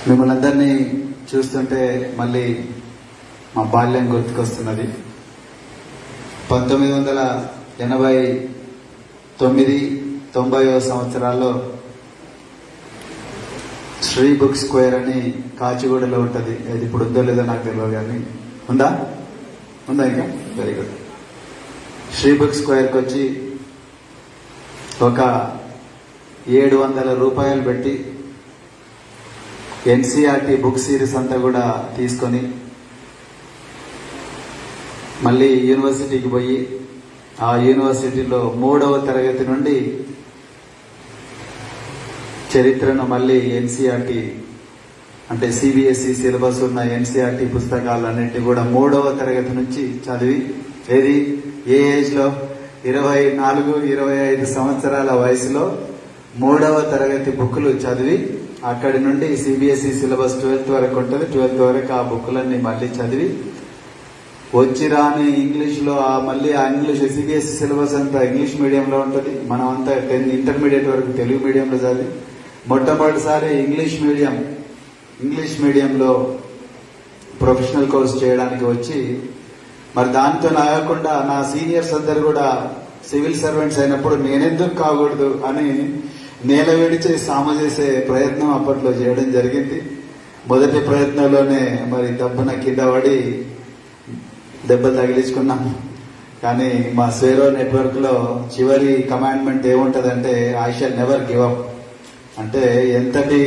మిమ్మల్ని అందరినీ చూస్తుంటే మళ్ళీ మా బాల్యం గుర్తుకొస్తున్నది. 1989-90 సంవత్సరాల్లో శ్రీ బుక్ స్క్వేర్ అని కాచిగూడలో ఉంటుంది. అది ఇప్పుడు ఉందో లేదో నాకు తెలియదు, కానీ ఉందా ఇంకా వెరీ గుడ్. శ్రీ బుక్ స్క్వేర్కి వచ్చి ఒక 700 రూపాయలు పెట్టి ఎన్సీఆర్టీ బుక్ సిరీస్ అంతా కూడా తీసుకొని మళ్ళీ యూనివర్సిటీకి పోయి ఆ యూనివర్సిటీలో 3వ తరగతి నుండి చరిత్రను మళ్ళీ ఎన్సీఆర్టీ అంటే సిబిఎస్ఈ సిలబస్ ఉన్న ఎన్సీఆర్టీ పుస్తకాలన్నింటినీ కూడా 3వ తరగతి నుంచి చదివి ఏది ఏ ఏజ్లో 24-25 సంవత్సరాల వయసులో 3వ తరగతి బుక్లు చదివి అక్కడి నుండి సిబిఎస్ఈ సిలబస్ 12th వరకు ఉంటుంది. 12th వరకు ఆ బుక్లన్నీ మళ్ళీ చదివి వచ్చి రాని ఇంగ్లీష్లో మళ్ళీ ఆ ఇంగ్లీష్ సిబిఎస్ఈ సిలబస్ అంతా ఇంగ్లీష్ మీడియంలో ఉంటుంది. మనం అంతా 10 ఇంటర్మీడియట్ వరకు తెలుగు మీడియంలో చదివి మొట్టమొదటిసారి ఇంగ్లీష్ మీడియంలో ప్రొఫెషనల్ కోర్స్ చేయడానికి వచ్చి మరి దాంతో ఆగకుండా నా సీనియర్స్ అందరు కూడా సివిల్ సర్వెంట్స్ అయినప్పుడు నేనెందుకు కాకూడదు అని నేల విడిచి సామ చేసే ప్రయత్నం అప్పట్లో చేయడం జరిగింది. మొదటి ప్రయత్నంలోనే మరి దెబ్బన కింద పడి దెబ్బ తగిలించుకున్నాం. కానీ మా స్వేరో నెట్వర్క్ లో చివరి కమాండ్మెంట్ ఏముంటదంటే I shall never give up, అంటే ఎంతటి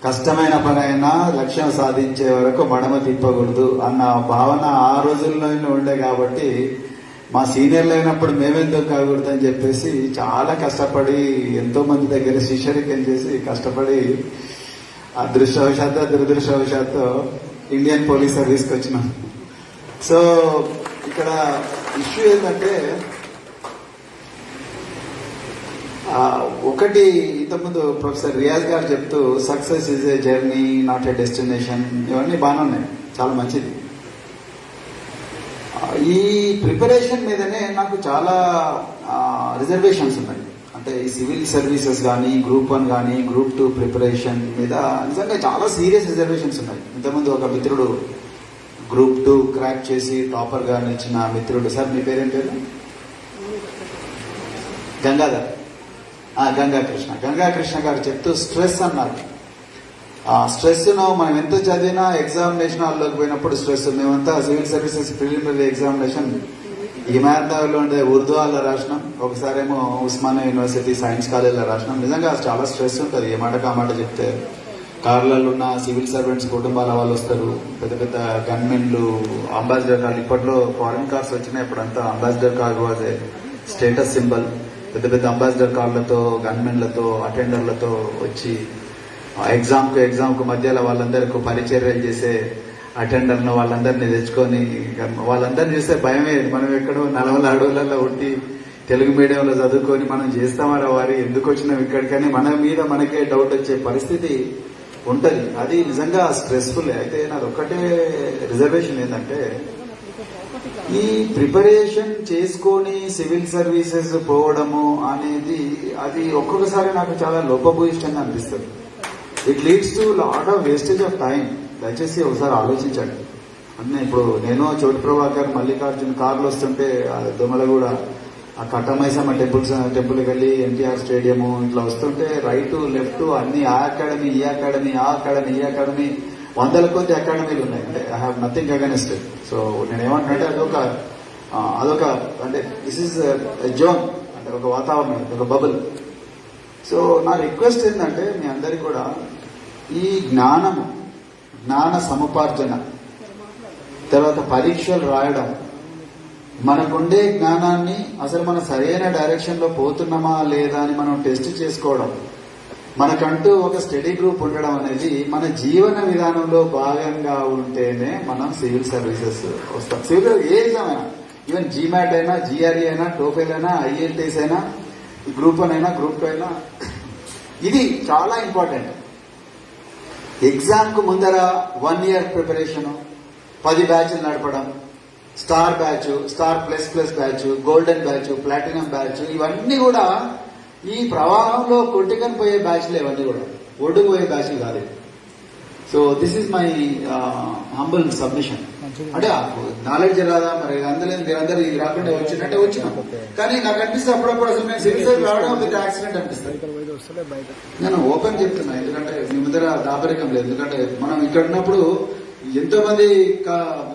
కష్టమైన పనైనా లక్ష్యం సాధించే వరకు మడమ తిప్పకూడదు అన్న భావన ఆ రోజుల్లోనే ఉండే. కాబట్టి మా సీనియర్లు అయినప్పుడు మేమెందుకు కాకూడదు అని చెప్పేసి చాలా కష్టపడి ఎంతో మంది దగ్గర శిష్యరికం చేసి కష్టపడి అదృష్టవశాత్తు దురదృష్టవశాత్తు ఇండియన్ పోలీస్ సర్వీస్కి వచ్చినాం. సో ఇక్కడ ఇష్యూ ఏంటంటే ఒకటి ఇంతకుముందు ప్రొఫెసర్ రియాజ్ గారు చెప్తూ success is a journey not a destination, ఇవన్నీ బాగానే ఉన్నాయి, చాలా మంచిది. ఈ ప్రిపరేషన్ మీదనే నాకు చాలా రిజర్వేషన్స్ ఉన్నాయి. అంటే ఈ సివిల్ సర్వీసెస్ కానీ గ్రూప్ 1 కానీ గ్రూప్ 2 ప్రిపరేషన్ మీద నిజంగా చాలా సీరియస్ రిజర్వేషన్స్ ఉన్నాయి. ఇంతకుముందు ఒక మిత్రుడు గ్రూప్ 2 క్రాక్ చేసి టాపర్ గా నిలిచిన మిత్రుడు, సార్ మీ పేరేం పేరు? గంగాకృష్ణ గారు చెప్తూ స్ట్రెస్ అన్నారు. ఆ స్ట్రెస్ ను మనం ఎంత చదివినా ఎగ్జామినేషన్ హాల్లోకి పోయినప్పుడు స్ట్రెస్. మేమంతా సివిల్ సర్వీసెస్ ప్రిలిమినరీ ఎగ్జామినేషన్ హిమాయత్నగర్లో ఉండే ఉర్దూ హాల్లో రాసినాం, ఒకసారేమో ఉస్మానియా యూనివర్సిటీ సైన్స్ కాలేజ్లో రాసినాం. నిజంగా చాలా స్ట్రెస్ ఉంటుంది. ఏ మాట కామాట చెప్తే కార్లలో ఉన్న సివిల్ సర్వెంట్స్ కుటుంబాల వాళ్ళు వస్తారు, పెద్ద పెద్ద గన్మెన్లు, అంబాసిడర్ కార్లు. ఇప్పట్లో ఫారిన్ కార్స్ వచ్చినాయి, ఇప్పుడంతా ambassador car was a status symbol. పెద్ద పెద్ద అంబాసిడర్ కార్లతో గన్మెన్లతో అటెండర్లతో వచ్చి ఎగ్జామ్కు మధ్యలో వాళ్ళందరికీ పరిచర్యలు చేసే అటెండర్ను వాళ్ళందరినీ తెచ్చుకొని వాళ్ళందరినీ చూస్తే భయమే. మనం ఎక్కడో నలవల అడవులలో ఉండి తెలుగు మీడియంలో చదువుకొని మనం చేస్తామరా వారి ఎందుకు వచ్చినాం ఇక్కడికని మన మీద మనకే డౌట్ వచ్చే పరిస్థితి ఉంటుంది. అది నిజంగా స్ట్రెస్ఫుల్. అయితే నాది ఒక్కటే రిజర్వేషన్ ఏంటంటే ఈ ప్రిపరేషన్ చేసుకొని సివిల్ సర్వీసెస్ పోవడము అనేది అది ఒక్కొక్కసారి నాకు చాలా లోపభూయిష్టంగా అనిపిస్తుంది. It leads to lot of wastage of time. దయచేసి ఒకసారి ఆలోచించండి. అంటే ఇప్పుడు నేను చోటు ప్రభాకర్ మల్లికార్జున్ కార్లు వస్తుంటే దొమలగూడ ఆ కట్టమైసమ్మ టెంపుల్కి వెళ్ళి ఎన్టీఆర్ స్టేడియము ఇట్లా వస్తుంటే రైట్ లెఫ్ట్ అన్ని ఆ అకాడమీ ఈ అకాడమీ 100 కొద్ది అకాడమీలు ఉన్నాయి. అంటే I have nothing against. So నేను ఏమంటున్నానంటే అదొక అంటే దిస్ ఈజ్ జోన్, అంటే ఒక వాతావరణం, ఒక బబుల్. సో నా రిక్వెస్ట్ ఏంటంటే మీ అందరికీ కూడా ఈ జ్ఞాన సముపార్జన, తర్వాత పరీక్షలు రాయడం, మనకుండే జ్ఞానాన్ని అసలు మనం సరైన డైరెక్షన్ లో పోతున్నామా లేదా అని మనం టెస్ట్ చేసుకోవడం, మనకంటూ ఒక స్టడీ గ్రూప్ ఉండడం అనేది మన జీవన విధానంలో భాగంగా ఉంటేనే మనం సివిల్ సర్వీసెస్ వస్తాం. సివిల్ ఏ ఎగ్జామ్ అయినా, ఈవెన్ జీమాట్ అయినా, జిఆర్ఈ అయినా, టోఫెల్ అయినా, ఐఎల్టీఎస్ అయినా, గ్రూప్ 1 అయినా, గ్రూప్ 2 అయినా, ఇది చాలా ఇంపార్టెంట్. ఎగ్జామ్ కు ముందర 1 year ప్రిపరేషన్, 10 బ్యాచ్లు నడపడం, star batch, star plus batch, golden batch, platinum batch, ఇవన్నీ కూడా ఈ ప్రవాహంలో కొట్టుకొని పోయే బ్యాచ్లు. ఇవన్నీ కూడా ఒడ్డుకుపోయే బ్యాచ్లు కాదు. So this is my humble submission. అంటే నాలెడ్జ్ రాదా మరి అందులో మీరందరూ ఇది రాకుండా వచ్చినట్టే వచ్చినాం. కానీ నాకు అనిపిస్తే అప్పుడప్పుడు అసలు నేను సివిల్ సర్వీస్ రావడం పెద్ద యాక్సిడెంట్ అనిపిస్తుంది. నేను ఓపెన్ చెప్తున్నా, ఎందుకంటే మీ ముందర దాపరికం లేదు. ఎందుకంటే మనం ఇక్కడ ఉన్నప్పుడు ఎంతో మంది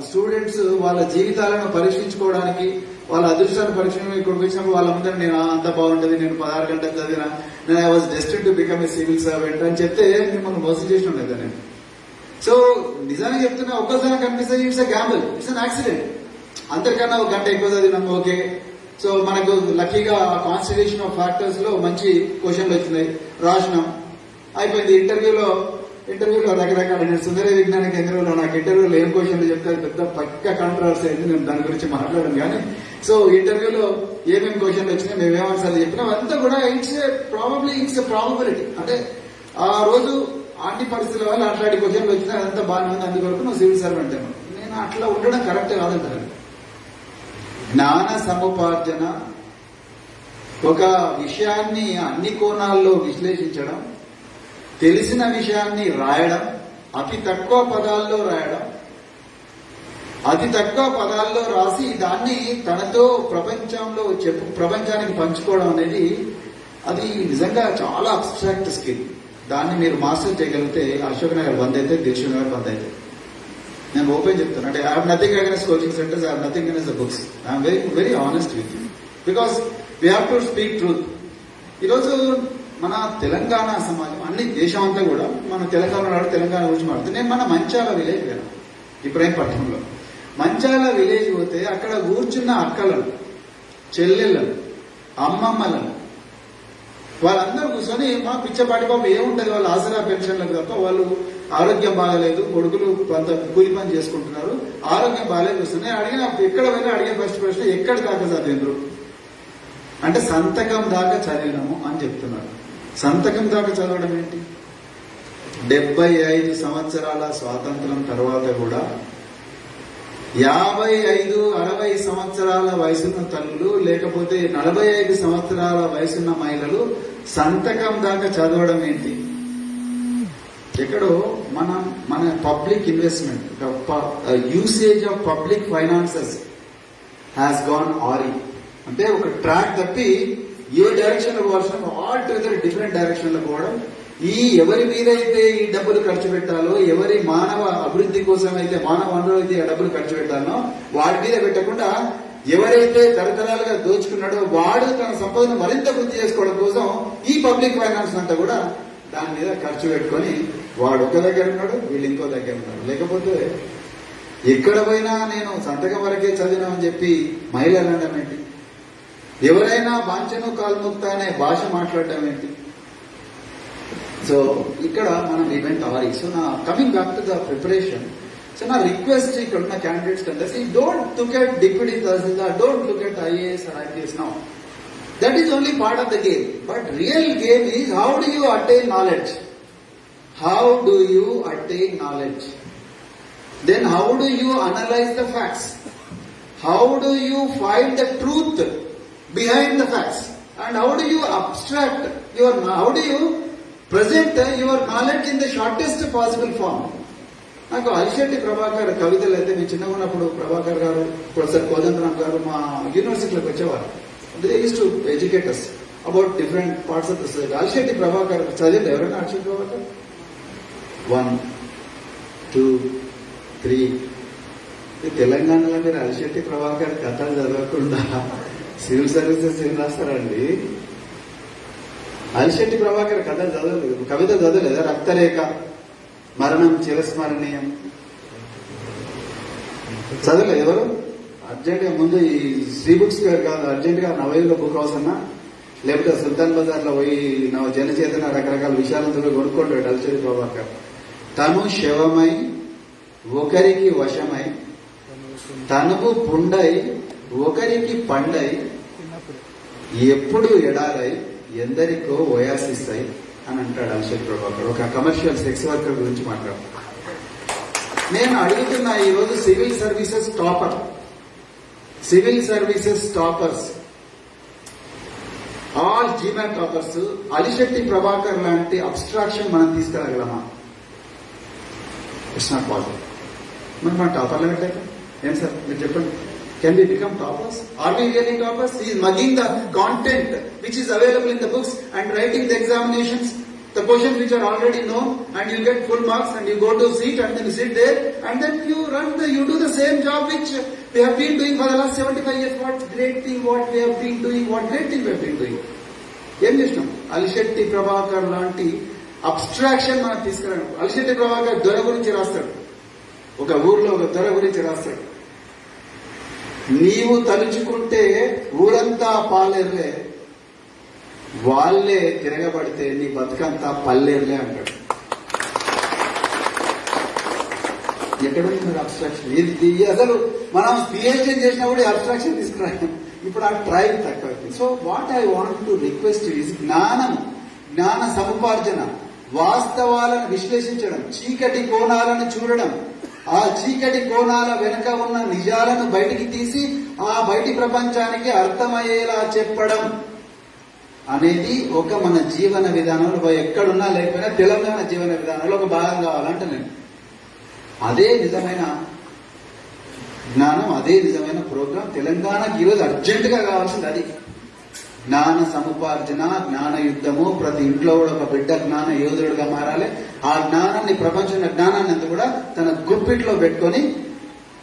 స్టూడెంట్స్ వాళ్ళ జీవితాలను పరీక్షించుకోవడానికి, వాళ్ళ అదృష్టాన్ని పరీక్షించడానికి ఇక్కడికి వచ్చినప్పుడు వాళ్ళ ముందర నేను అంత బాగుంటది, నేను 16 గంటలు చదివినా, నేను I was destined to become a civil servant అని చెప్తే మిమ్మల్ని మోసం చేసిన ఉండేది నేను. సో నిజానికి చెప్తున్నా, ఒక్కసారి కనిపిస్తే it's a Gamble, it's an accident. అందరికన్నా ఒక గంట ఎక్కువ చదివినాం, ఓకే. సో మనకు లక్కీగా కాన్స్టిట్యూషన్ ఆఫ్ ఫ్యాక్టర్స్ లో మంచి క్వశ్చన్లు వచ్చినాయి, రాసినాం, అయిపోయింది. ఇంటర్వ్యూలో రకరకాల, నేను సుందర విజ్ఞాన కేంద్రంలో నాకు ఇంటర్వ్యూలో ఏం క్వశ్చన్లు చెప్తే పెద్ద పక్క కాంట్రవర్సీ అయింది, నేను దాని గురించి మాట్లాడను. కానీ సో ఇంటర్వ్యూలో ఏమేమి క్వశ్చన్లు వచ్చినాయి, మేము ఏమన్సార్లు చెప్పినాం, అంతా కూడా ఇట్స్ ప్రాబబిలిటీ. అంటే ఆ రోజు అన్ని పరిస్థితుల వల్ల అట్లాంటి క్వశ్చన్లు వచ్చినా అదంతా బాగానే ఉంది, అందువరకు నువ్వు సివిల్ సర్వెంట్ ఏమో. నేను అట్లా ఉండడం కరెక్ట్ కాదంటాను. జ్ఞాన సముపార్జన, ఒక విషయాన్ని అన్ని కోణాల్లో విశ్లేషించడం, తెలిసిన విషయాన్ని రాయడం, అతి తక్కువ పదాల్లో రాయడం, అతి తక్కువ పదాల్లో రాసి దాన్ని తనతో ప్రపంచానికి పంచుకోవడం అనేది అది నిజంగా చాలా అబ్స్ట్రాక్ట్ స్కిల్. దాన్ని మీరు మాస్టర్ చేయగలిగితే అశోక్ నగర్ బంద్ అయితే, దిల్షుక్ నగర్ బంద్ అయితే. నేను ఓపెన్ చెప్తాను. అంటే I have nothing against coaching centres, I have nothing against the books. I'm very very honest with you, because we have to speak truth. ఈరోజు మన తెలంగాణ సమాజం, అన్ని దేశం అంతా కూడా మన తెలంగాణ గురించి మాట్లాడుతుంది. నేను మన మంచాల విలేజ్ వెళ్ళాను, ఇబ్రాహీంపట్నంలో. మంచాల విలేజ్ పోతే అక్కడ కూర్చున్న అక్కలను, చెల్లెళ్ళను, అమ్మమ్మలను, వాళ్ళందరూ కూర్చొని మా పిచ్చపాటి బాబు ఏముంటది, వాళ్ళు ఆసరా పెన్షన్లకు తప్ప, వాళ్ళు ఆరోగ్యం బాగలేదు, కొడుకులు కొంత కూలి పని చేసుకుంటున్నారు, ఆరోగ్యం బాగాలేదు వస్తున్నాయి. అడిగిన ఎక్కడ పోయినా అడిగే ఫస్ట్ ప్రశ్న ఎక్కడ దాకా చదివిండ్రు అంటే సంతకం దాకా చదివినాము అని చెప్తున్నారు. సంతకం దాకా చదవడం ఏంటి? 75 సంవత్సరాల స్వాతంత్రం తర్వాత కూడా 55-60 సంవత్సరాల వయసున్న తల్లులు, లేకపోతే 45 సంవత్సరాల వయసున్న మహిళలు సంతకం దాకా చదవడం ఏంటి? ఎక్కడో మన public investment, usage of public finances has gone ఆరి. అంటే ఒక ట్రాక్ తప్పి ఏ డైరెక్షన్ లో పోవాల్సిన ఆల్ టుగెదర్ డిఫరెంట్ డైరెక్షన్ లో పోవడం. ఎవరి మీదైతే ఈ డబ్బులు ఖర్చు పెట్టాలో, ఎవరి మానవ అభివృద్ధి కోసం అయితే, మానవ వనరులు అయితే ఆ డబ్బులు ఖర్చు పెట్టాలో వాడి మీద పెట్టకుండా, ఎవరైతే తరతరాలుగా దోచుకున్నాడో వాడు తన సంపదను మరింత వృద్ధి చేసుకోవడం కోసం ఈ పబ్లిక్ ఫైనాన్స్ అంతా కూడా దాని మీద ఖర్చు పెట్టుకొని వాడు ఒక దగ్గర ఉన్నాడు, వీళ్ళు ఇంకో దగ్గర ఉన్నాడు. లేకపోతే ఎక్కడ పోయినా నేను సంతకం వరకే చదివినామని చెప్పి మహిళలు అనడం ఏంటి? ఎవరైనా బాంచను కాల్ముక్త అనే భాష మాట్లాడటం ఏంటి? సో ఇక్కడ మనం ఈవెంట్ ఆరి. సో నా coming back to the preparation, so నా రిక్వెస్ట్ ఇక్కడ ఉన్న క్యాండిడేట్స్ కంటే, don't look at deputy tahsildar, don't look at IAS or IPS now. That is only part of the game. But real game is, how do you attain knowledge? How do you attain knowledge? Then how do you analyze the facts? How do you find the truth behind the facts? And how do you abstract how do you present your knowledge in the shortest possible form? నాకు అలిశెట్టి ప్రభాకర్ కవితలు అయితే, మేము చిన్నగా ఉన్నప్పుడు ప్రభాకర్ గారు, professor Kodandaram గారు మా యూనివర్సిటీలోకి వచ్చేవారు. They use to educate us about different parts of the society. Alishetti Prabhakar చదివింది ఎవరైనా? అలిశెట్టి ప్రభాకర్ 1, 2, 3. తెలంగాణలో మీరు అలిశెట్టి ప్రభాకర్ కథలు చదవకుండా సివిల్ సర్వీసెస్ ఏం రాస్తారండి? అలిశెట్టి ప్రభాకర్ కథలు చదవలేదు, కవిత చదవలేదా? రక్తరేఖ, మరణం చిరస్మరణీయం చదవలేదు ఎవరు? అర్జెంట్ గా ముందు ఈ శ్రీ బుక్స్ కాదు, అర్జెంట్ గా నవయుగ బుక్ హౌస్ అన్నా, లేకపోతే సుల్తాన్ బజార్ లో పోయి జనచేతన రకరకాల విషయాలతో కొనుక్కోండి. అలిశెట్టి ప్రభాకర్ తను శవమై ఒకరికి వశమై, తనువు పుండై ఒకరికి పండై, ఎప్పుడు ఎడారై ఎందరికో ఓయాసిస్తాయి అని అంటాడు అలిశెట్టి ప్రభాకర్. ఒక కమర్షియల్ సెక్స్ వర్కర్ గురించి మాట్లాడు. నేను అడుగుతున్నా, ఈరోజు civil services toppers, all జీమెట్ toppers, Alishetti Prabhakar లాంటి అబ్స్ట్రాక్షన్ మనం తీసుకురాగలమా? It's not possible. మరి మన టాపర్లు పెట్టాక ఏం సార్ మీరు చెప్పండి, can we become toppers? Are we really toppers? He is mugging the content which is available in the books and writing the examinations, the questions which are already known, and you get full marks and you go to seat and then you sit there and then you do the same job which we have been doing for the last 75 years. What great thing what we have been doing, what great thing we have been doing. ఏం చేసినాం? అలిశెట్టి ప్రభాకర్ లాంటి abstraction మనం తీసుకురాను. అలిశెట్టి ప్రభాకర్ దొర గురించి రాస్తాడు, ఒక ఊర్లో ఒక దొర గురించి రాస్తాడు. నీవు తలుచుకుంటే ఊరంతా పాలేర్లే, వాళ్ళే తిరగబడితే నీ బతుకంతా పల్లేర్లే అంటాడు. ఎక్కడుంది మీరు అబ్స్ట్రాక్షన్? ఇది అసలు మనం పిహెచ్డీ చేసినప్పుడు అబ్స్ట్రాక్షన్ తీసుకురాం. ఇప్పుడు ఆ ట్రైబ్ తక్కువ. So what I want to request is జ్ఞాన సముపార్జన, వాస్తవాలను విశ్లేషించడం, చీకటి కోణాలను చూడడం, ఆ చీకటి కోణాల వెనుక ఉన్న నిజాలను బయటికి తీసి ఆ బయటి ప్రపంచానికి అర్థమయ్యేలా చెప్పడం అనేది ఒక మన జీవన విధానంలో ఎక్కడున్నా లేకపోయినా తెలంగాణ జీవన విధానంలో ఒక భాగం కావాలంటే నేను అదే నిజమైన జ్ఞానం, అదే నిజమైన ప్రోగ్రాం తెలంగాణకి ఈరోజు అర్జెంటుగా కావాల్సింది. అది జ్ఞాన సముపార్జన, జ్ఞాన యుద్ధము. ప్రతి ఇంట్లో కూడా ఒక బిడ్డ జ్ఞాన యోధుడుగా మారాలి. ఆ జ్ఞానాన్ని, ప్రపంచంలో జ్ఞానాన్ని అంతా కూడా తన గుప్పిట్లో పెట్టుకొని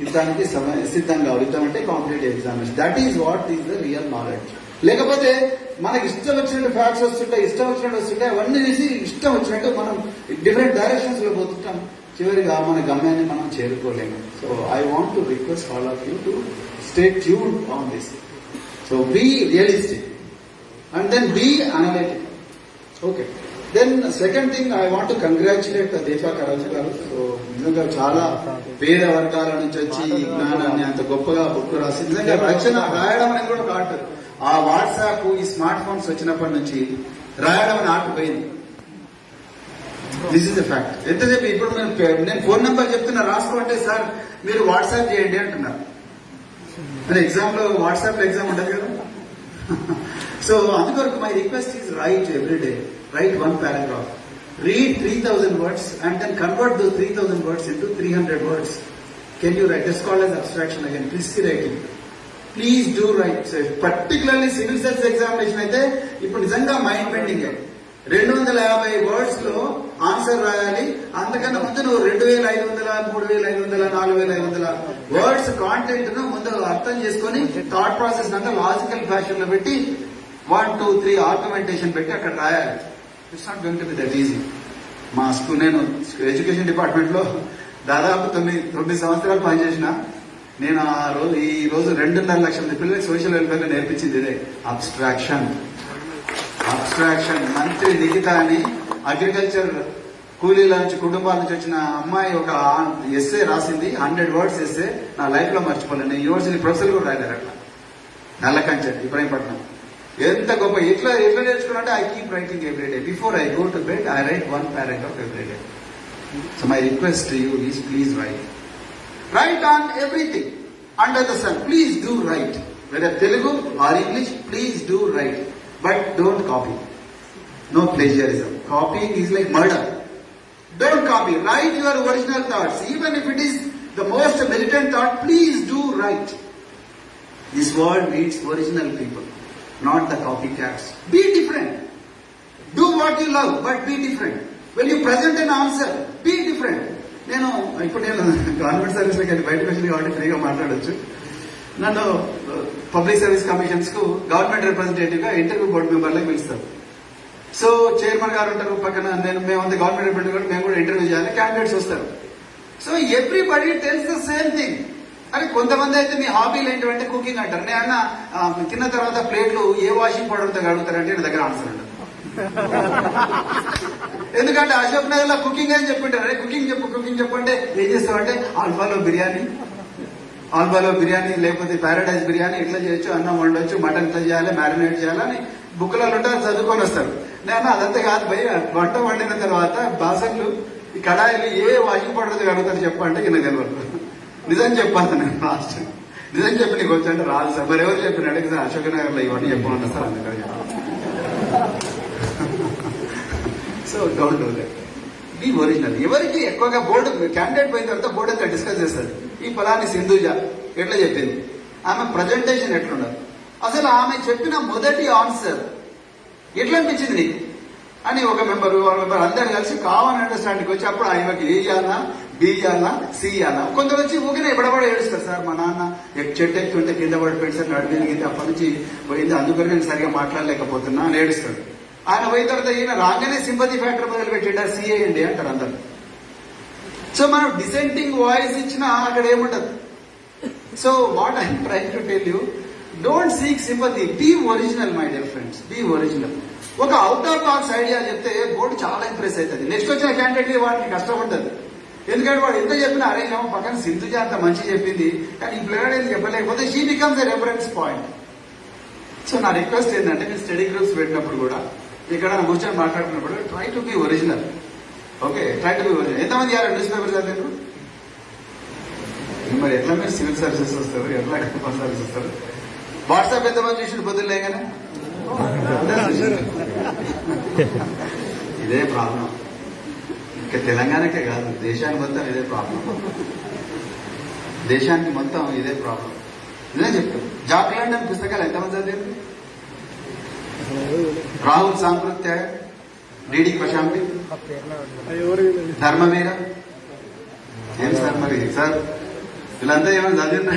యుద్ధానికి సిద్ధంగా. యుద్ధం అంటే competitive examination. That is what is the real knowledge. లేకపోతే మనకి ఇష్టం వచ్చినట్టు ఫ్యాక్ట్స్ వస్తుంటాయి, ఇష్టం వచ్చినట్టు వస్తుంటాయి, అవన్నీ చూసి ఇష్టం వచ్చినట్టు మనం డిఫరెంట్ డైరెక్షన్స్ లో పోతుంటాం. చివరిగా మన గమ్యాన్ని మనం చేరుకోలేము. So I want to request all of you to stay tune on this. So be realistic and then be analytical. Okay. Then second thing, I want to congratulate Deepa Karaju garu. So నిజంగా చాలా పేద వర్గాల నుంచి వచ్చి ఈ జ్ఞానాన్ని అంత గొప్పగా బుక్ రాసి నిజంగా రచన రాయడం అనేది కూడా ఒక ఆర్ట్. ఆ వాట్సాప్, ఈ స్మార్ట్ ఫోన్స్ వచ్చినప్పటి నుంచి రాయడం అని ఆర్ట్ పోయింది. This is the fact. ఎంతసేపు ఇప్పుడు నేను ఫోన్ నెంబర్ చెప్తున్నా రాసుకోంటే సార్ మీరు వాట్సాప్ చేయండి అంటున్నారు. మరి ఎగ్జామ్ లో వాట్సాప్ లో ఎగ్జామ్ ఉండదు కదా. So, అందుకొరకు my request is write every day. Write one paragraph. Read 3,000 words and then convert those 3,000 words into 300 words. Can you write? That's called as abstraction again. Risky writing. Please do write. So, particularly civil service examination అయితే ఇప్పుడు నిజంగా mind bending. 250 words లో answer రాయాలి. అంతకన్నా ముందు నువ్వు 2,500, 3,500, 4,500 words content ను ముందు అర్థం చేసుకొని థాట్ ప్రాసెస్ అంతా లాజికల్ ఫ్యాషన్ లో పెట్టి 1, 2, 3 ఆర్గ్యుమెంటేషన్ పెట్టి అక్కడ రాయాలి. It's not going to be that easy. మా స్కూల్, నేను ఎడ్యుకేషన్ డిపార్ట్మెంట్ లో దాదాపు 9 సంవత్సరాలు పనిచేసిన. నేను ఈ రోజు 2.5 లక్షల మంది పిల్లలకి సోషల్ వెల్ఫేర్ నేర్పించింది ఇదే అబ్స్ట్రాక్షన్. మంత్రి నిఖిత అని అగ్రికల్చర్ కూలీల నుంచి, కుటుంబాల నుంచి వచ్చిన అమ్మాయి ఒక ఎస్సే రాసింది. 100 వర్డ్స్ ఎస్సే. నా లైఫ్ లో మర్చిపోలేను. నేను యూనివర్సిటీ ప్రొఫెసర్ కూడా రాయలేరు అట్లా. నల్లకంచె, ఇబ్రాహీంపట్నం. ఎంత గొప్ప. ఎట్లా నేర్చుకున్నా, I keep writing every day. Before I go to bed I right 1 paragraph every day. So my request to you is please write on everything under the sun. Please do write, whether Telugu or English. Please do write, but don't copy. No plagiarism. Copying is like murder. Don't copy. Write your original thoughts, even if it is the most militant thought. Please do write. This world needs original people, not the copycats. Be different. Do what you love, but be different. When you present an answer, be different. నేను government service లోకి బయటకు వచ్చింది కాబట్టి ఫ్రీగా మాట్లాడొచ్చు. నన్ను public service commissions కు government representative గా ఇంటర్వ్యూ బోర్డు మెంబర్లకు పిలుస్తారు. సో చైర్మన్ గారు ఉంటారు పక్కన, మేమంతా గవర్నమెంట్ రిప్రజెంటేటివ్, మేము కూడా ఇంటర్వ్యూ చేయాలి. క్యాండిడేట్స్ వస్తారు. So everybody tells the same thing. అని కొంతమంది అయితే మీ హాబీలు ఏంటంటే కుకింగ్ అంటారు. నేను అన్న తిన్న తర్వాత ప్లేట్లు ఏ వాషింగ్ పౌడర్తో కడుగుతారంటే నా దగ్గర ఆన్సర్ ఉండదు. ఎందుకంటే అశోక్ నగర్ లో కుకింగ్ అని చెప్పుంటారు. అరే కుకింగ్ చెప్పు అంటే ఏం చేస్తామంటే ఆల్బాలో బిర్యానీ లేకపోతే ప్యారడైజ్ బిర్యానీ ఇట్లా చేయొచ్చు, అన్నం వండొచ్చు, మటన్ ఇట్లా చేయాలి, మ్యారినేట్ చేయాలని బుక్లలో ఉంటారు, చదువుకొని వస్తారు. నేను అదంతా కాదు భయ్, వంట వండిన తర్వాత బాసన్లు, ఈ కడాయిలు ఏ వాషింగ్ పౌడర్తో కడుగుతారు చెప్పంటే ఈయన తెలియదు. నిజం చెప్పాను నేను లాస్ట్. నిజం చెప్పి నీకు వచ్చంటే రాదు సార్. మరి ఎవరు చెప్పినట్టు సార్ అశోక్ నగర్ లో ఇవన్నీ చెప్పమన్నా సార్ అందుకని. So don't do that. Be original. ఎవరికి ఎక్కువగా బోర్డు క్యాండిడేట్ పోయిన తర్వాత బోర్డు అంతా డిస్కస్ చేస్తుంది, ఈ ఫలాని సింధుజ ఎట్లా చెప్పింది, ఆమె ప్రజెంటేషన్ ఎట్లుండదు, అసలు ఆమె చెప్పిన మొదటి ఆన్సర్ ఎట్లా అనిపించింది నీకు అని ఒక మెంబర్ అందరు కలిసి కామన్ అండర్స్టాండింగ్ వచ్చి అప్పుడు ఆమెకి ఏ ఇయ్యాలా, బి ఇయ్యాలా, సి ఇయ్యాలా. కొందరు వచ్చి ఊగిన ఎప్పుడబడ ఏడుస్తారు, సార్ మా నాన్న చెట్టు ఎక్కుతుంటే కింద పడిపోయింది సార్, నడిపింది అప్పటి నుంచి పోయింది, అందుకని నేను సరిగా మాట్లాడలేకపోతున్నా అని ఏడుస్తాడు. ఆయన పోయిన తర్వాత ఈయన రాగానే సింపతి ఫ్యాక్టర్ మొదలు పెట్టిండారు, సిఏండి అంటారు అందరు. సో మనం డిసెంటింగ్ వాయిస్ ఇచ్చినా అక్కడ ఏముండదు. So what I'm trying to tell you, don't seek sympathy, be original my dear friends, be original. ఒక అవుట్ ఆఫ్ బాక్స్ ఐడియా చెప్తే బోర్డు చాలా ఇంప్రెస్ అవుతుంది. నెక్స్ట్ వచ్చిన క్యాండిడేట్ వాడికి కష్టం ఉంటుంది, ఎందుకంటే వాడు ఎంత చెప్పినా అరే ఏమో పక్కన సింధుజ అంత మంచి చెప్పింది కానీ ఈ పిల్లగాడు ఏం చెప్పలేకపోతే she becomes a reference point. So నా రిక్వెస్ట్ ఏంటంటే మీరు స్టడీ గ్రూప్స్ పెట్టినప్పుడు కూడా ఇక్కడ కూర్చొని మాట్లాడుతున్నప్పుడు try to be original. Okay, try to be original. ఎంతమంది న్యూస్ పేపర్ చదివారు? మరి ఎట్లా మీరు సివిల్ సర్వీసెస్ వస్తారు, ఎట్లా కస్టమర్ సర్వీస్ వస్తారు? వాట్సాప్ ఎంతమంది చూసి పొద్దులే కానీ ఇదే ప్రాబ్లం. ఇంకా తెలంగాణకే కాదు, దేశానికి మొత్తం ఇదే ప్రాబ్లం. దేశానికి మొత్తం ఇదే ప్రాబ్లం. ఇదే చెప్తాను. జాక్ లండన్ పుస్తకాలు ఎంతమంది చదివారు? రాహుల్ సాంకృత్యాయ, డిడి ప్రశాంతి, ధర్మవీర. ఏం సార్ మరి సార్ వీళ్ళంతా ఏమైనా చదివినా?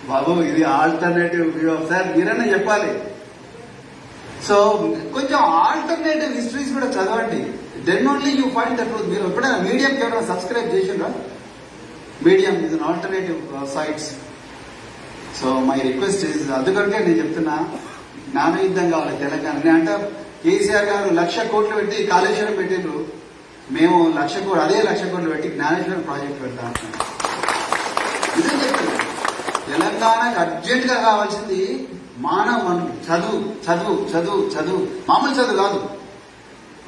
బాబు ఇది ఆల్టర్నేటివ్ వ్యూ ఆఫ్, సార్ మీరన్నా చెప్పాలి. సో కొంచెం ఆల్టర్నేటివ్ హిస్టరీస్ కూడా చదవండి, then only you find the truth. మీరు ఎప్పుడైనా మీడియంకి ఎవరైనా సబ్స్క్రైబ్ చేసిండ్రా? Medium is an alternative sites. So my request is, అందుకంటే నేను చెప్తున్నా జ్ఞానయుద్ధం కావాలి తెలంగాణ. నేను అంటే కేసీఆర్ గారు 1,00,000 కోట్లు పెట్టి కాళేశ్వరం పెట్టిండ్రు, మేము 1,00,000 కోట్లు అదే 1,00,000 కోట్లు పెట్టి జ్ఞానేశ్వరం ప్రాజెక్ట్ పెడతాం. ఇదే చెప్తున్నా, తెలంగాణకు అర్జెంట్ గా కావాల్సింది మానవ చదువు చదువు చదువు చదువు. మామూలు చదువు కాదు,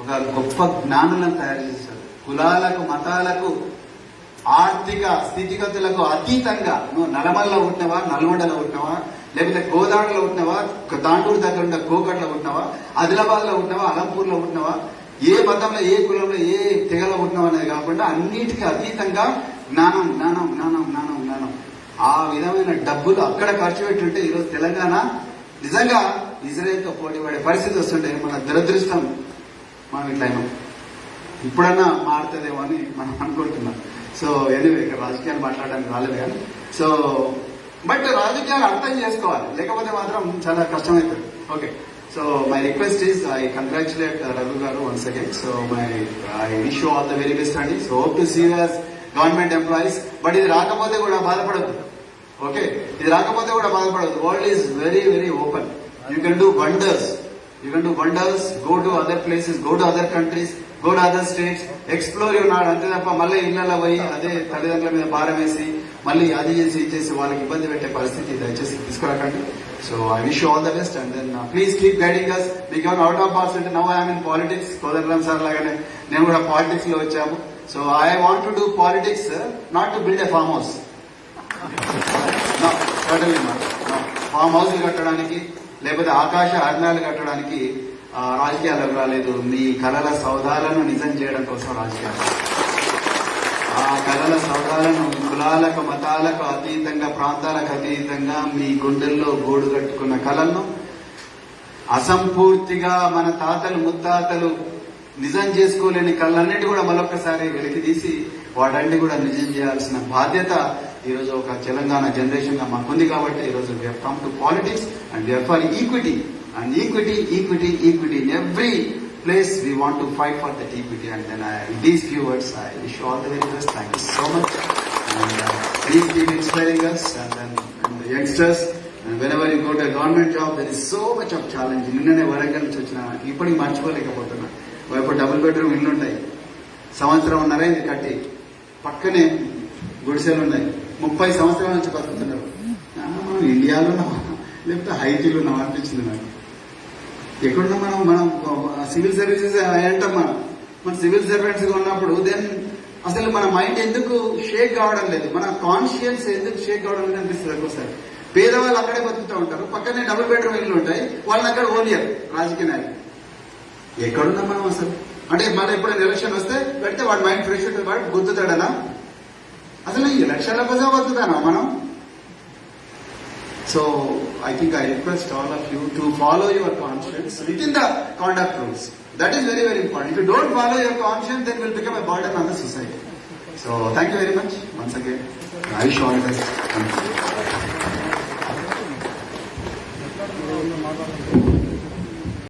ఒక గొప్ప జ్ఞానులను తయారు చేశారు. కులాలకు, మతాలకు, ఆర్థిక స్థితిగతులకు అతీతంగా నువ్వు నల్లమల్లో ఉంటున్నావా, నల్గొండలో ఉంటున్నావా, లేకపోతే గోదావరిలో ఉంటున్నావా, తాండూరు దగ్గర ఉన్న కోకట్లో ఉంటున్నావా, ఆదిలాబాద్ లో ఉంటున్నావా, అలంపూర్ లో ఉంటున్నావా, ఏ మతంలో, ఏ కులంలో, ఏ తెగలో ఉంటున్నావు అనేది కాకుండా అన్నిటికీ అతీతంగా జ్ఞానం జ్ఞానం జ్ఞానం జ్ఞానం జ్ఞానం. ఆ విధమైన డబ్బులు అక్కడ ఖర్చు పెట్టుంటే ఈరోజు తెలంగాణ నిజంగా ఇజ్రాయెల్తో పోటీ పడే పరిస్థితి వస్తుంటే మన దురదృష్టం మనం ఇట్లా అయినాం. ఇప్పుడన్నా మారుతుందేమో అని మనం అనుకుంటున్నాం. సో ఎనివే ఇక్కడ రాజకీయాలు మాట్లాడడానికి రాలేదు కానీ, సో బట్ రాజకీయాలు అర్థం చేసుకోవాలి, లేకపోతే మాత్రం చాలా కష్టమవుతుంది. Okay, so my request is I congratulate Raghu garu once again. So I wish you all the very best అండి. So hope to see you as government employees. But ఇది రాకపోతే కూడా బాధపడద్దు. ఓకే, ఇది రాకపోతే కూడా బాధపడద్దు. World is very very open. You can do wonders. You can do wonders, go to other places, go to other countries, go to other states, explore your నాడు. అంతే తప్ప మళ్ళీ ఇళ్లలో పోయి అదే తల్లిదండ్రుల మీద భారం వేసి మళ్ళీ అది చేసి ఇచ్చేసి వాళ్ళకి ఇబ్బంది పెట్టే పరిస్థితి దయచేసి తీసుకురాకండి. So I wish all the best and then please keep guiding us. మీకు ఏమైనా అవుట్ ఆఫ్ బాక్స్ అంటే now I'm in politics. Kodandaram sir లాగానే నేను కూడా పాలిటిక్స్ లో వచ్చాము. So I want to do politics, not to build a farm house. Farm house కట్టడానికి లేకపోతే ఆకాశ హర్నాలు కట్టడానికి రాజకీయాలకు రాలేదు. మీ కళల సౌధాలను నిజం చేయడం కోసం రాజకీయాలు. ఆ కళల సౌధాలను కులాలకు, మతాలకు అతీతంగా, ప్రాంతాలకు అతీతంగా మీ గుండెల్లో గోడు కట్టుకున్న కళలను అసంపూర్తిగా మన తాతలు ముత్తాతలు నిజం చేసుకోలేని కళలన్నిటి కూడా మరొకసారి వెలికి తీసి వాటన్ని కూడా నిజం చేయాల్సిన బాధ్యత ఈరోజు ఒక తెలంగాణ జనరేషన్ గా మాకుంది. కాబట్టి ఈరోజు we have come to politics and we are for equity and equity in every place. We want to fight for that equity. And then in these few words I wish you all the very best. Thank you so much and please keep inspiring us and then and the youngsters. And whenever you go to a government job there is so much of challenge. నిన్ననే వరంగల్ నుంచి వచ్చిన, ఇప్పటికి మర్చిపోలేకపోతున్నా. వైపు double bedroom ఇల్లు ఉంటాయి, సంవత్సరం ఉన్నారా ఇది కట్టి, పక్కనే గుడిసెలు ఉన్నాయి, 30 సంవత్సరాల నుంచి బతుకుతున్నారు. ఇండియాలో లేకపోతే హైతీలో ఉన్నాం అనిపించింది నాకు. ఎక్కడున్నా మనం సివిల్ సర్వీసెస్ అంటాం. మన సివిల్ సర్వెంట్స్ గా ఉన్నప్పుడు దెన్ అసలు మన మైండ్ ఎందుకు షేక్ కావడం లేదు, మన కాన్షియన్స్ ఎందుకు షేక్ కావడం లేదు అనిపిస్తుంది ఒక్కోసారి. పేదవాళ్ళు అక్కడే బతుకుతూ ఉంటారు, పక్కనే డబుల్ బెడ్రూమ్ ఇల్లు ఉంటాయి, వాళ్ళని అక్కడ ఓనియర్ రాజకీయ నాయకులు. ఎక్కడున్నాం మనం అసలు? అంటే మళ్ళీ ఎప్పుడైనా ఎలక్షన్ వస్తే పెడితే వాడు మైండ్ ఫ్రెష్ ఉంటుంది, వాడు గుర్తుతాడనా? అసలు ఈ ఎలక్షన్ల కోసం బతుకుతానా మనం? So I think I request all of you to follow your conscience within the conduct rules. That is very, very important. If you don't follow your conscience, then will become a burden on the society. So thank you very much once again. I wish you all the best. Thank you.